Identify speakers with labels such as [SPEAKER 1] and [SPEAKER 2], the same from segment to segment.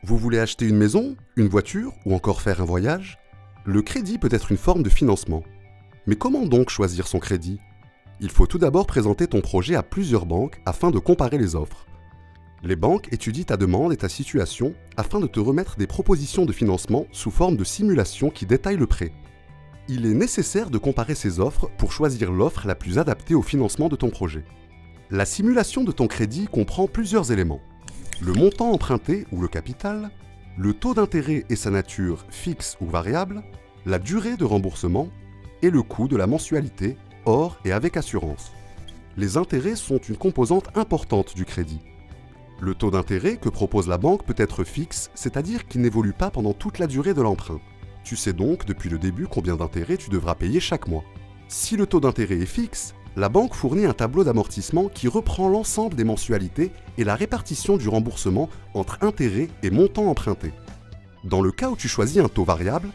[SPEAKER 1] Vous voulez acheter une maison, une voiture ou encore faire un voyage? Le crédit peut être une forme de financement. Mais comment donc choisir son crédit? Il faut tout d'abord présenter ton projet à plusieurs banques afin de comparer les offres. Les banques étudient ta demande et ta situation afin de te remettre des propositions de financement sous forme de simulation qui détaillent le prêt. Il est nécessaire de comparer ces offres pour choisir l'offre la plus adaptée au financement de ton projet. La simulation de ton crédit comprend plusieurs éléments. Le montant emprunté ou le capital, le taux d'intérêt et sa nature fixe ou variable, la durée de remboursement et le coût de la mensualité, hors et avec assurance. Les intérêts sont une composante importante du crédit. Le taux d'intérêt que propose la banque peut être fixe, c'est-à-dire qu'il n'évolue pas pendant toute la durée de l'emprunt. Tu sais donc depuis le début combien d'intérêts tu devras payer chaque mois. Si le taux d'intérêt est fixe, la banque fournit un tableau d'amortissement qui reprend l'ensemble des mensualités et la répartition du remboursement entre intérêts et montant emprunté. Dans le cas où tu choisis un taux variable,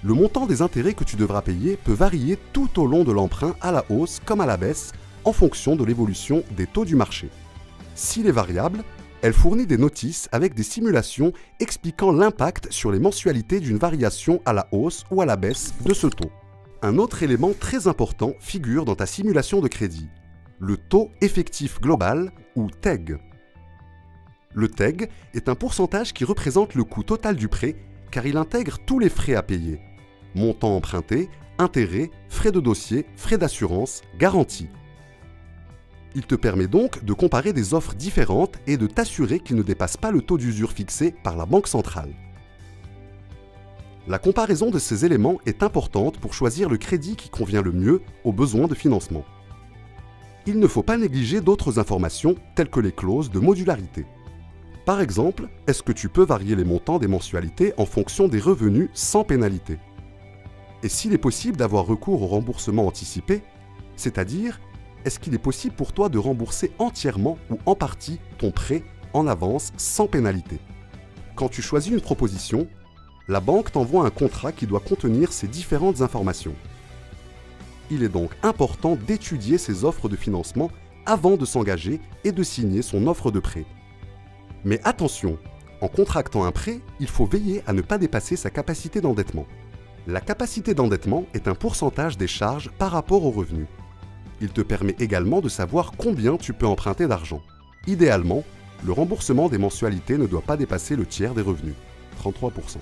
[SPEAKER 1] le montant des intérêts que tu devras payer peut varier tout au long de l'emprunt à la hausse comme à la baisse en fonction de l'évolution des taux du marché. S'il est variable, elle fournit des notices avec des simulations expliquant l'impact sur les mensualités d'une variation à la hausse ou à la baisse de ce taux. Un autre élément très important figure dans ta simulation de crédit, le taux effectif global ou TEG. Le TEG est un pourcentage qui représente le coût total du prêt car il intègre tous les frais à payer, montant emprunté, intérêts, frais de dossier, frais d'assurance, garantie. Il te permet donc de comparer des offres différentes et de t'assurer qu'il ne dépasse pas le taux d'usure fixé par la Banque centrale. La comparaison de ces éléments est importante pour choisir le crédit qui convient le mieux aux besoins de financement. Il ne faut pas négliger d'autres informations telles que les clauses de modularité. Par exemple, est-ce que tu peux varier les montants des mensualités en fonction des revenus sans pénalité? Et s'il est possible d'avoir recours au remboursement anticipé, c'est-à-dire, est-ce qu'il est possible pour toi de rembourser entièrement ou en partie ton prêt en avance sans pénalité? Quand tu choisis une proposition, la banque t'envoie un contrat qui doit contenir ces différentes informations. Il est donc important d'étudier ces offres de financement avant de s'engager et de signer son offre de prêt. Mais attention, en contractant un prêt, il faut veiller à ne pas dépasser sa capacité d'endettement. La capacité d'endettement est un pourcentage des charges par rapport aux revenus. Il te permet également de savoir combien tu peux emprunter d'argent. Idéalement, le remboursement des mensualités ne doit pas dépasser le tiers des revenus, 33%.